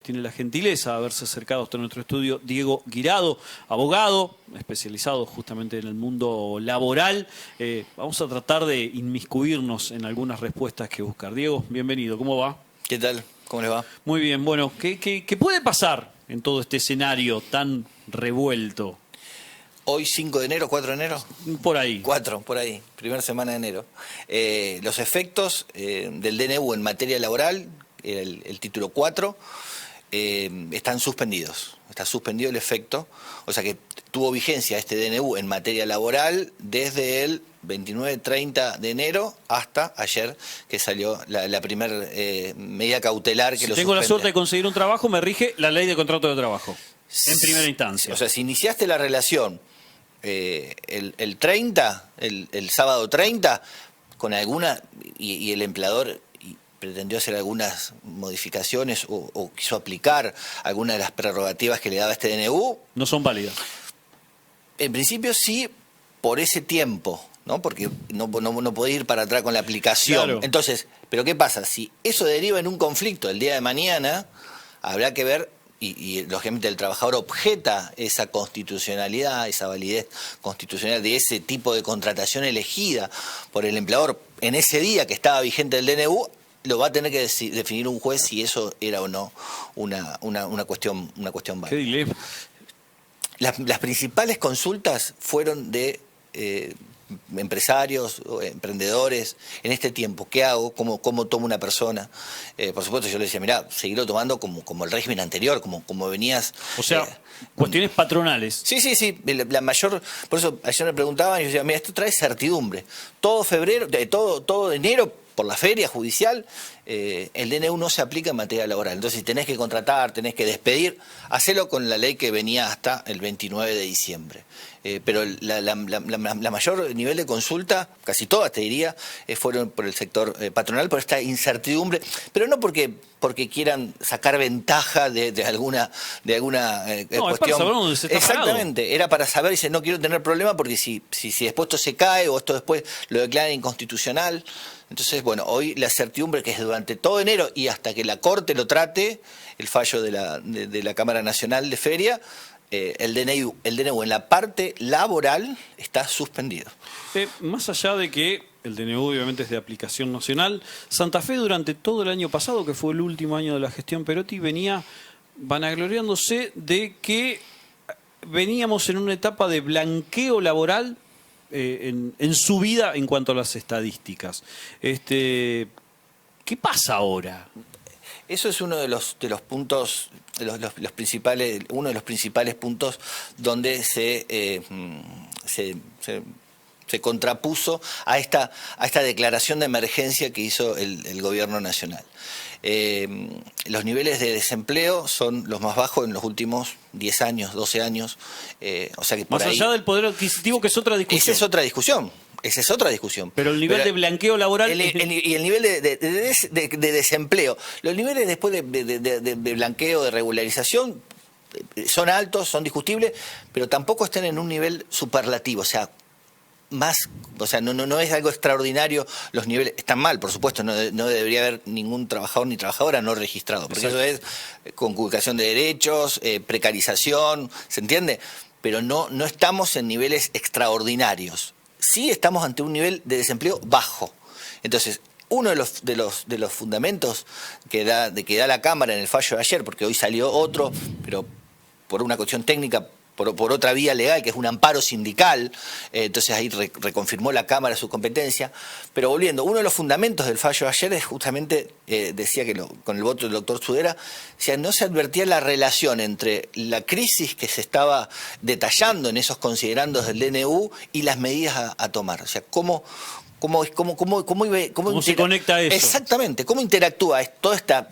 tiene la gentileza de haberse acercado hasta nuestro estudio Diego Guirado, abogado, especializado justamente en el mundo laboral. Vamos a tratar de inmiscuirnos en algunas respuestas que buscar. Diego, bienvenido, ¿cómo va? ¿Qué tal? ¿Cómo les va? Muy bien, bueno, ¿qué puede pasar en todo este escenario tan revuelto? Hoy 5 de enero, 4 de enero. Por ahí. 4, por ahí, primera semana de enero. Los efectos del DNU en materia laboral, el título 4, están suspendidos. Está suspendido el efecto, o sea que tuvo vigencia este DNU en materia laboral desde el 29-30 de enero hasta ayer que salió la primera medida cautelar que Si lo tengo la suspende. suerte de conseguir un trabajo, me rige la ley de contrato de trabajo, en primera instancia. O sea, si iniciaste la relación el 30, el sábado 30, con alguna, y el empleador pretendió hacer algunas modificaciones o quiso aplicar alguna de las prerrogativas que le daba este DNU, No son válidas. en principio sí, por ese tiempo, ¿no? Porque no podés ir para atrás con la aplicación. Claro. Entonces, ¿pero qué pasa? Si eso deriva en un conflicto el día de mañana, habrá que ver, y lógicamente el trabajador objeta esa constitucionalidad, esa validez constitucional de ese tipo de contratación elegida por el empleador en ese día que estaba vigente el DNU, lo va a tener que definir un juez si eso era o no una cuestión válida. Qué dilema. Las principales consultas fueron de empresarios o emprendedores en este tiempo. ¿Qué hago? ¿Cómo tomo una persona? Por supuesto, yo le decía, mirá, seguirlo tomando como el régimen anterior, como venías. O sea, cuestiones patronales. Sí. La mayor. Por eso ayer me preguntaban y yo decía, mira, esto trae certidumbre. Todo febrero, todo enero, por la feria judicial, el DNU no se aplica en materia laboral. Entonces, si tenés que contratar, tenés que despedir, hacelo con la ley que venía hasta el 29 de diciembre. Pero la mayor nivel de consulta, casi todas te diría, fueron por el sector patronal, por esta incertidumbre, pero no porque quieran sacar ventaja de alguna No, es para cuestión. saber dónde se está Exactamente, parado. era para saber, dice, no quiero tener problema porque si después esto se cae o esto después lo declaran inconstitucional. Entonces, bueno, hoy la certidumbre que es durante todo enero y hasta que la Corte lo trate, el fallo de la Cámara Nacional de Feria, el DNU en la parte laboral está suspendido. Más allá de que el DNU obviamente es de aplicación nacional, Santa Fe durante todo el año pasado, que fue el último año de la gestión Perotti, venía vanagloriándose de que veníamos en una etapa de blanqueo laboral en su vida en cuanto a las estadísticas. ¿Qué pasa ahora? Eso es uno de los puntos, los principales, uno de los principales puntos donde se contrapuso a esta declaración de emergencia que hizo el gobierno nacional. Los niveles de desempleo son los más bajos en los últimos 10 años, 12 años. O sea que por Más ahí, allá del poder adquisitivo, que es otra discusión. esa es otra discusión. Pero el nivel de blanqueo laboral... Y el nivel de desempleo. Los niveles después de blanqueo, de regularización, son altos, son discutibles, pero tampoco están en un nivel superlativo. O sea, no es algo extraordinario. Los niveles están mal, por supuesto, no debería haber ningún trabajador ni trabajadora no registrado, porque Exacto. eso es conculcación de derechos, precarización, ¿se entiende? Pero no estamos en niveles extraordinarios. Sí estamos ante un nivel de desempleo bajo. Entonces, uno de los fundamentos que da la Cámara en el fallo de ayer, porque hoy salió otro, pero por una cuestión técnica, por otra vía legal, que es un amparo sindical, entonces ahí reconfirmó la Cámara su competencia. Pero volviendo, uno de los fundamentos del fallo de ayer es justamente, decía que con el voto del doctor Sudera, decía, no se advertía la relación entre la crisis que se estaba detallando en esos considerandos del DNU y las medidas a tomar. O sea, ¿cómo se conecta eso? Exactamente, cómo interactúa toda esta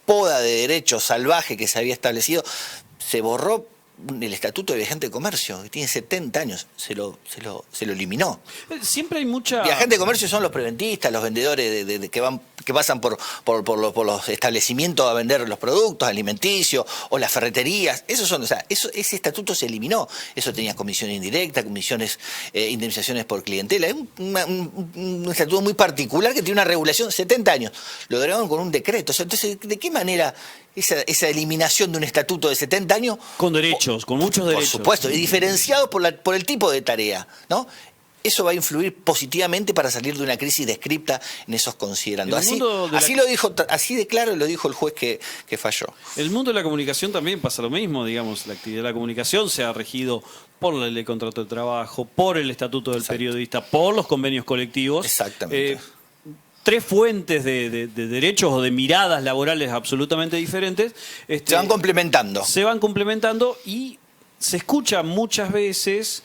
poda de derechos salvaje que se había establecido. Se borró el Estatuto de Viajante de Comercio, que tiene 70 años, se lo eliminó. Siempre hay mucha... Viajantes de comercio son los preventistas, los vendedores que pasan por los establecimientos a vender los productos alimenticios o las ferreterías. Esos son, ese estatuto se eliminó. Eso tenía comisión indirecta, comisiones, indemnizaciones por clientela. Es un estatuto muy particular que tiene una regulación 70 años. Lo agregaron con un decreto. O sea, entonces, ¿de qué manera esa eliminación de un estatuto de 70 años. Con derechos, con muchos derechos. Por supuesto, y diferenciado por el tipo de tarea, ¿no? Eso va a influir positivamente para salir de una crisis descripta en esos considerando. Así de claro lo dijo el juez que falló. El mundo de la comunicación también pasa lo mismo, digamos, la actividad de la comunicación se ha regido por la ley de contrato de trabajo, por el estatuto del periodista, por los convenios colectivos. Exactamente. Tres fuentes de derechos o de miradas laborales absolutamente diferentes. Se van complementando. Se van complementando y se escucha muchas veces,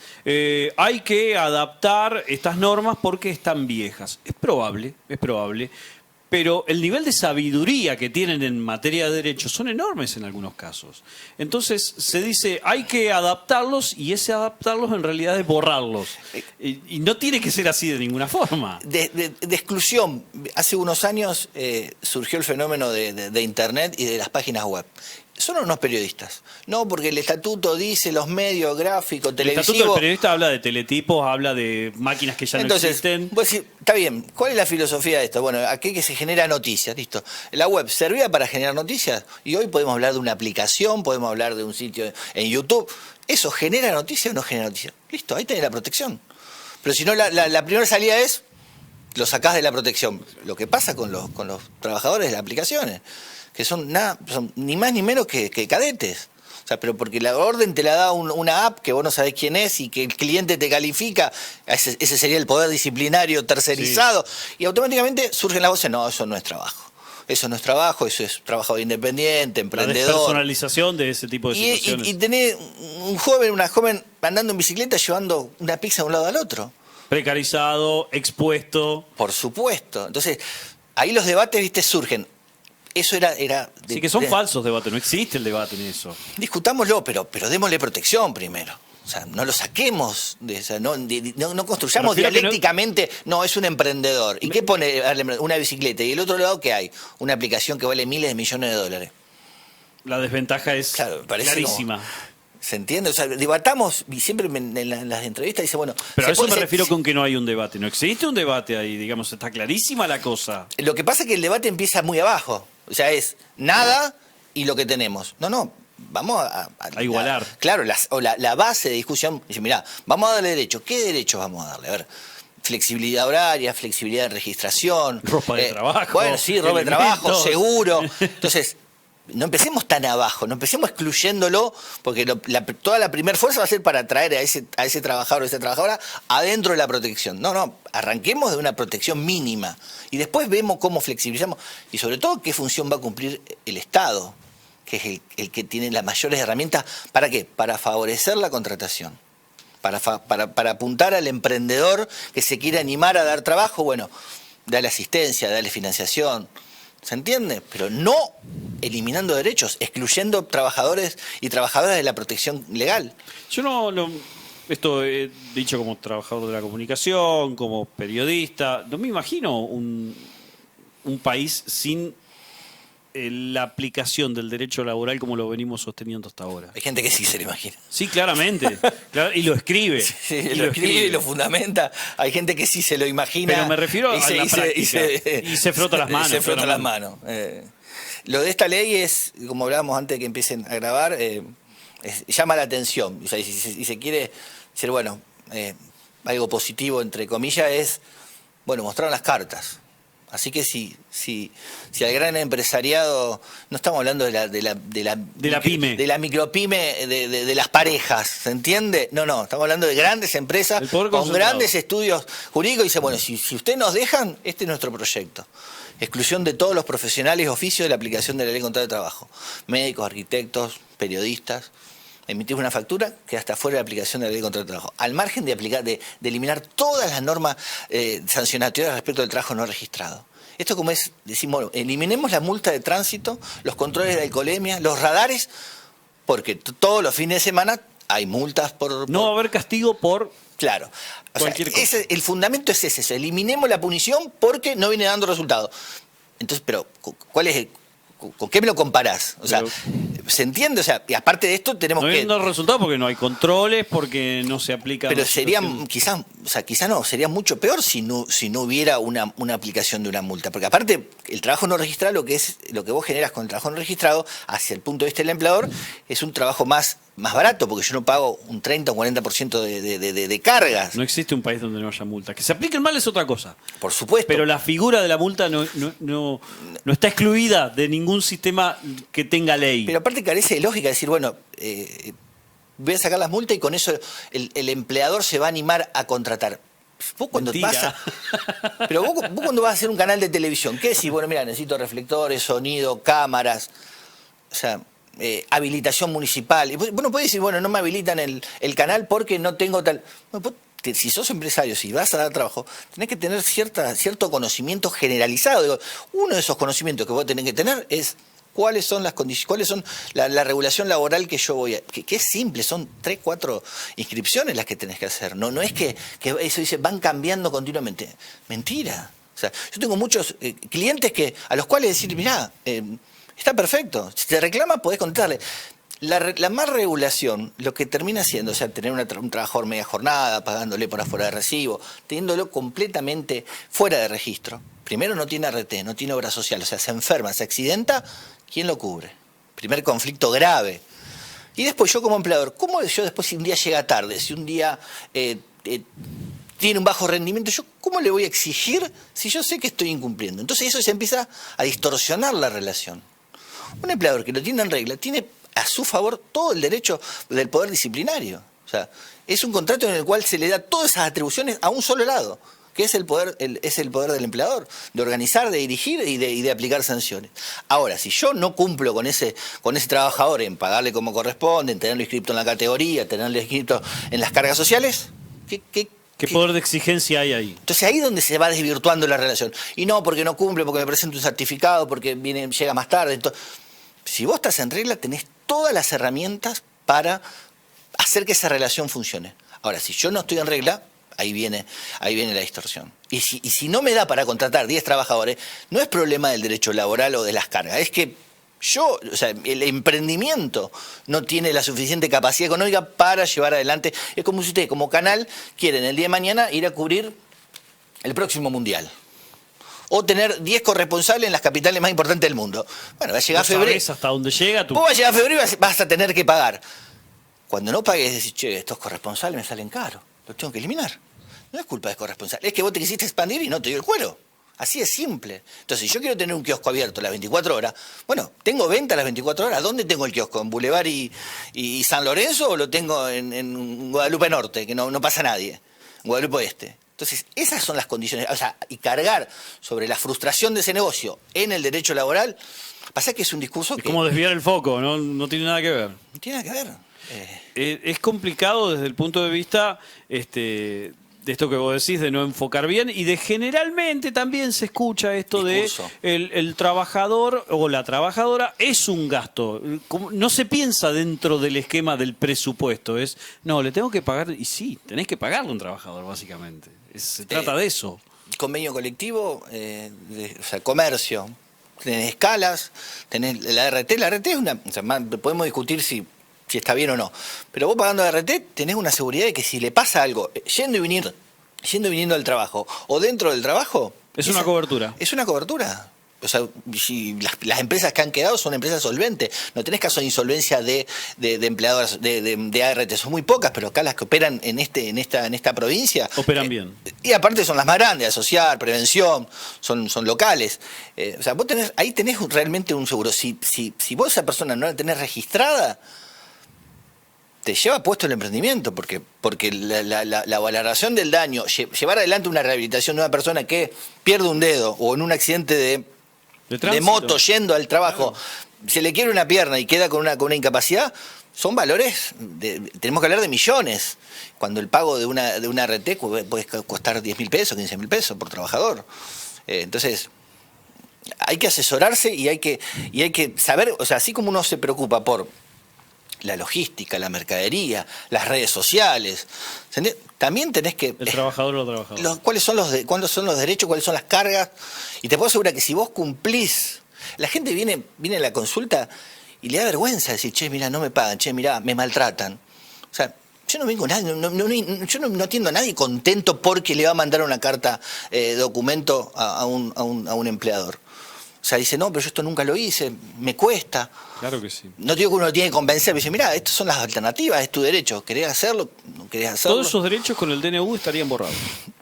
hay que adaptar estas normas porque están viejas. Es probable, pero el nivel de sabiduría que tienen en materia de derechos son enormes en algunos casos. Entonces se dice, hay que adaptarlos y ese adaptarlos en realidad es borrarlos. Y no tiene que ser así de ninguna forma. De exclusión. Hace unos años surgió el fenómeno de Internet y de las páginas web. Son unos periodistas. No, porque el estatuto dice los medios, gráficos, televisivos. El estatuto del periodista habla de teletipos, habla de máquinas que ya no existen. Pues sí, está bien. ¿Cuál es la filosofía de esto? Bueno, aquí que se genera noticias, listo. La web servía para generar noticias y hoy podemos hablar de una aplicación, podemos hablar de un sitio en YouTube. ¿Eso genera noticias o no genera noticias? Listo, ahí tenés la protección. Pero si no, la primera salida es, lo sacás de la protección. Lo que pasa con los trabajadores de las aplicaciones, que son ni más ni menos que cadetes. O sea, pero porque la orden te la da una app que vos no sabés quién es y que el cliente te califica, ese sería el poder disciplinario tercerizado, sí. Y automáticamente surgen las voces, no, eso no es trabajo. Eso no es trabajo, eso es trabajador independiente, emprendedor. La despersonalización de ese tipo de situaciones. Y tener una joven andando en bicicleta llevando una pizza de un lado al otro. Precarizado, expuesto. Por supuesto. Entonces, ahí los debates, viste, surgen. Eso era sí, que son falsos debates, no existe el debate en eso. Discutámoslo, pero démosle protección primero. O sea, no lo saquemos, no construyamos dialécticamente, no, es un emprendedor. ¿Y qué pone? Una bicicleta. ¿Y el otro lado qué hay? Una aplicación que vale miles de millones de dólares. La desventaja es clarísima. ¿Se entiende? O sea, debatamos, y siempre en las entrevistas dice, bueno... Pero a eso me refiero con que no hay un debate. No existe un debate ahí, digamos, está clarísima la cosa. Lo que pasa es que el debate empieza muy abajo. O sea, es nada y lo que tenemos. No, vamos a igualar. Claro, la base de discusión, dice, mirá, vamos a darle derechos. ¿Qué derechos vamos a darle? A ver, flexibilidad horaria, flexibilidad de registración. Ropa de trabajo. Bueno, sí, ropa de trabajo, seguro. Entonces... No empecemos tan abajo, no empecemos excluyéndolo, porque toda la primera fuerza va a ser para atraer a ese trabajador o esa trabajadora adentro de la protección. No, arranquemos de una protección mínima y después vemos cómo flexibilizamos y sobre todo qué función va a cumplir el Estado, que es el que tiene las mayores herramientas. ¿Para qué? Para favorecer la contratación, para apuntar al emprendedor que se quiere animar a dar trabajo, bueno, darle asistencia, darle financiación. ¿Se entiende? Pero no eliminando derechos, excluyendo trabajadores y trabajadoras de la protección legal. Yo esto he dicho como trabajador de la comunicación, como periodista, no me imagino un país sin la aplicación del derecho laboral como lo venimos sosteniendo hasta ahora. Hay gente que sí se lo imagina. Sí, claramente. Y lo escribe. Sí, lo escribe y lo fundamenta. Hay gente que sí se lo imagina. Pero me refiero a la práctica. Y se frota las manos. Se frota las manos. Lo de esta ley es, como hablábamos antes de que empiecen a grabar, llama la atención. O sea, y se quiere decir, bueno, algo positivo, entre comillas, es, bueno, mostrar las cartas. Así que si al gran empresariado, no estamos hablando de la pyme, de la micropyme, de las parejas, ¿se entiende? No, estamos hablando de grandes empresas con grandes estudios jurídicos y dice, bueno, si ustedes nos dejan, este es nuestro proyecto. Exclusión de todos los profesionales oficios de la aplicación de la ley de contrato de trabajo. Médicos, arquitectos, periodistas. Emitimos una factura que hasta fuera de la aplicación de la ley de contrato de trabajo. Al margen de eliminar todas las normas sancionatorias respecto del trabajo no registrado. Esto como es, decimos, eliminemos la multa de tránsito, los controles de alcoholemia, los radares, porque todos los fines de semana hay multas por... No va a haber castigo por... Claro. Cualquier cosa. El fundamento es ese, eliminemos la punición porque no viene dando resultado. Entonces, pero, ¿cuál es ¿con qué me lo comparás? O sea, ¿Se entiende? O sea, y aparte de esto tenemos No que... viendo resultados porque no hay controles, porque no se aplica... Pero sería, quizás, o sea, quizás no, sería mucho peor si no hubiera una aplicación de una multa. Porque aparte, el trabajo no registrado, lo que vos generas con el trabajo no registrado, hacia el punto de vista del empleador, es un trabajo más barato, porque yo no pago un 30 o 40% de cargas. No existe un país donde no haya multa. Que se apliquen mal es otra cosa. Por supuesto. Pero la figura de la multa no está excluida de ningún sistema que tenga ley. Pero aparte carece de lógica decir, bueno, voy a sacar las multas y con eso el empleador se va a animar a contratar. Vos cuando Mentira. Pero vos cuando vas a hacer un canal de televisión, ¿qué decís? Bueno, mira, necesito reflectores, sonido, cámaras, o sea, habilitación municipal. Y vos no podés decir, bueno, no me habilitan el canal porque no tengo tal... Bueno, si sos empresario, si vas a dar trabajo, tenés que tener cierto conocimiento generalizado. Digo, uno de esos conocimientos que vos tenés que tener es cuáles son las condiciones, cuáles son la regulación laboral que yo voy a... Que es simple, son 3, 4 inscripciones las que tenés que hacer. No es que eso dice, van cambiando continuamente. Mentira. O sea, yo tengo muchos clientes a los cuales decir, mirá, está perfecto. Si te reclama, podés contestarle. La más regulación, lo que termina siendo, o sea, tener un trabajador media jornada, pagándole por afuera de recibo, teniéndolo completamente fuera de registro. Primero no tiene RT, no tiene obra social, o sea, se enferma, se accidenta, ¿quién lo cubre? Primer conflicto grave. Y después yo como empleador, ¿cómo yo después si un día llega tarde, si un día tiene un bajo rendimiento, ¿cómo le voy a exigir si yo sé que estoy incumpliendo? Entonces eso se empieza a distorsionar la relación. Un empleador que lo tiene en regla tiene a su favor todo el derecho del poder disciplinario. O sea, es un contrato en el cual se le da todas esas atribuciones a un solo lado, que es el poder del empleador, de organizar, de dirigir y de aplicar sanciones. Ahora, si yo no cumplo con ese trabajador en pagarle como corresponde, en tenerlo inscrito en la categoría, tenerlo inscrito en las cargas sociales, ¿Qué poder de exigencia hay ahí? Entonces ahí es donde se va desvirtuando la relación. Y no, porque no cumple, porque me presenta un certificado, porque llega más tarde. Entonces, si vos estás en regla, tenés todas las herramientas para hacer que esa relación funcione. Ahora, si yo no estoy en regla, ahí viene la distorsión. Y si no me da para contratar 10 trabajadores, no es problema del derecho laboral o de las cargas, es que o sea, el emprendimiento no tiene la suficiente capacidad económica para llevar adelante. Es como si ustedes, como canal, quieren el día de mañana ir a cubrir el próximo mundial. O tener 10 corresponsales en las capitales más importantes del mundo. Bueno, va a llegar febrero. ¿Sabés hasta dónde llega? Vos vas a llegar a febrero y vas a tener que pagar. Cuando no pagues, decís, che, estos corresponsales me salen caros, los tengo que eliminar. No es culpa de corresponsal, es que vos te quisiste expandir y no te dio el cuero. Así es simple. Entonces, si yo quiero tener un kiosco abierto las 24 horas, bueno, ¿tengo venta las 24 horas? ¿Dónde tengo el kiosco? ¿En Boulevard y San Lorenzo o lo tengo en Guadalupe Norte, que no pasa nadie? En Guadalupe Oeste. Entonces, esas son las condiciones. O sea, y cargar sobre la frustración de ese negocio en el derecho laboral, pasa que es un discurso Es como desviar el foco, no tiene nada que ver. No tiene nada que ver. Es complicado desde el punto de vista de esto que vos decís, de no enfocar bien, y de generalmente también se escucha esto Discurso. de el trabajador o la trabajadora es un gasto. No se piensa dentro del esquema del presupuesto. No, le tengo que pagar, y sí, tenés que pagarle a un trabajador, básicamente. Se trata de eso. Convenio colectivo, o sea, comercio. Tenés escalas, tenés la RT. La RT es o sea, podemos discutir si está bien o no. Pero vos pagando la RT tenés una seguridad de que si le pasa algo, yendo y viniendo al trabajo, o dentro del trabajo... Es una cobertura. Es una cobertura. O sea, si las empresas que han quedado son empresas solventes. No tenés caso de insolvencia de empleadoras de ART. Son muy pocas, pero acá las que operan en esta provincia... Operan bien. Y aparte son las más grandes, asociar, prevención, son locales. O sea, ahí tenés realmente un seguro. Si vos esa persona no la tenés registrada, te lleva puesto el emprendimiento, porque la valoración del daño, llevar adelante una rehabilitación de una persona que pierde un dedo o en un accidente de moto yendo al trabajo, claro, se le quiebra una pierna y queda con una incapacidad, son valores, tenemos que hablar de millones, cuando el pago de una RT puede costar 10.000 pesos, 15.000 pesos por trabajador. Entonces, hay que asesorarse y hay que saber, o sea, así como uno se preocupa por la logística, la mercadería, las redes sociales, también tenés que... El trabajador o la trabajadora. ¿Cuáles son los derechos, cuáles son las cargas? Y te puedo asegurar que si vos cumplís... La gente viene a la consulta y le da vergüenza decir, che, mirá, no me pagan, che, mirá, me maltratan. O sea, yo no vengo nadie, yo no atiendo a nadie contento porque le va a mandar una carta documento a un empleador. O sea, dice, no, pero yo esto nunca lo hice, me cuesta. Claro que sí. No digo que uno lo tiene que convencer, pero dice, mirá, estas son las alternativas, es tu derecho, ¿querés hacerlo? ¿No querés hacerlo? Todos esos derechos con el DNU estarían borrados.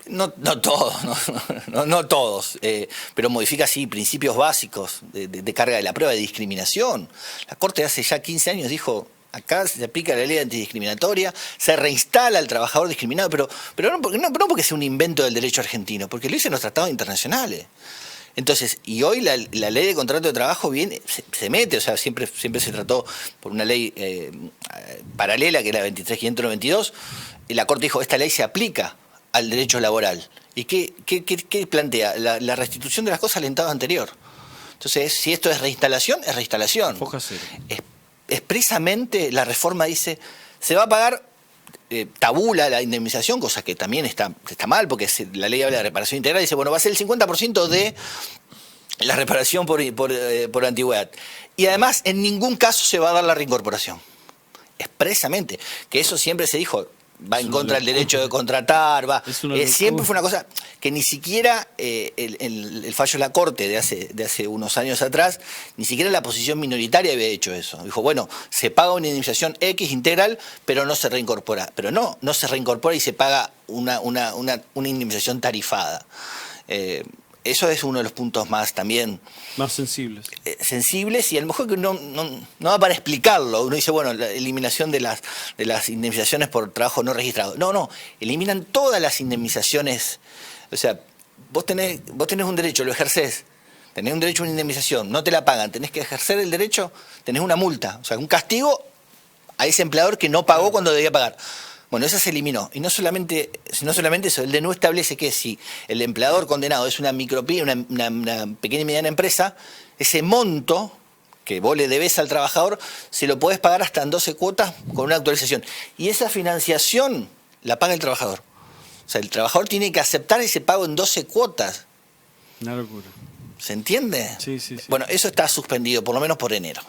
No todos, no todos, pero modifica sí principios básicos de carga de la prueba de discriminación. La Corte hace ya 15 años dijo, acá se aplica la ley antidiscriminatoria, se reinstala al trabajador discriminado, pero no porque sea un invento del derecho argentino, porque lo dicen los tratados internacionales. Entonces, y hoy la ley de contrato de trabajo viene, se mete, o sea, siempre se trató por una ley paralela, que era 23.592, y la Corte dijo, esta ley se aplica al derecho laboral. ¿Y qué plantea? La restitución de las cosas al estado anterior. Entonces, si esto es reinstalación, es reinstalación. Foja cero. Expresamente la reforma dice, se va a pagar, tabula la indemnización, cosa que también está mal, porque la ley habla de reparación integral, dice, bueno, va a ser el 50% de la reparación por antigüedad. Y además, en ningún caso se va a dar la reincorporación. Expresamente, que eso siempre se dijo, va en contra del derecho de contratar, siempre fue una cosa que ni siquiera el fallo de la Corte de hace unos años atrás, ni siquiera la posición minoritaria había hecho eso. Dijo, bueno, se paga una indemnización X integral, pero no se reincorpora. Pero no se reincorpora y se paga una indemnización tarifada. Eso es uno de los puntos más también... Más sensibles. Sensibles, y a lo mejor que no da para explicarlo. Uno dice, bueno, la eliminación de las indemnizaciones por trabajo no registrado. No, eliminan todas las indemnizaciones. O sea, vos tenés un derecho, lo ejercés, tenés un derecho a una indemnización, no te la pagan, tenés que ejercer el derecho, tenés una multa, o sea, un castigo a ese empleador que no pagó cuando debía pagar. Bueno, esa se eliminó. Y no solamente eso, el DNU establece que si el empleador condenado es una micropyme, una pequeña y mediana empresa, ese monto que vos le debés al trabajador, se lo podés pagar hasta en 12 cuotas con una actualización. Y esa financiación la paga el trabajador. O sea, el trabajador tiene que aceptar ese pago en 12 cuotas. Una locura. ¿Se entiende? Sí. Bueno, eso está suspendido, por lo menos por enero.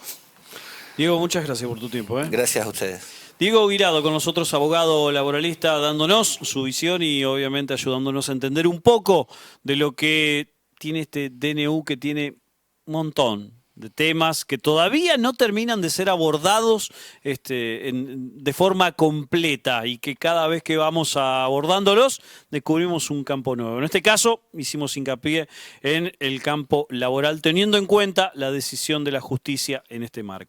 Diego, muchas gracias por tu tiempo. Gracias a ustedes. Diego Guirado con nosotros, abogado laboralista, dándonos su visión y obviamente ayudándonos a entender un poco de lo que tiene este DNU, que tiene un montón de temas que todavía no terminan de ser abordados de forma completa, y que cada vez que vamos abordándolos descubrimos un campo nuevo. En este caso hicimos hincapié en el campo laboral, teniendo en cuenta la decisión de la justicia en este marco.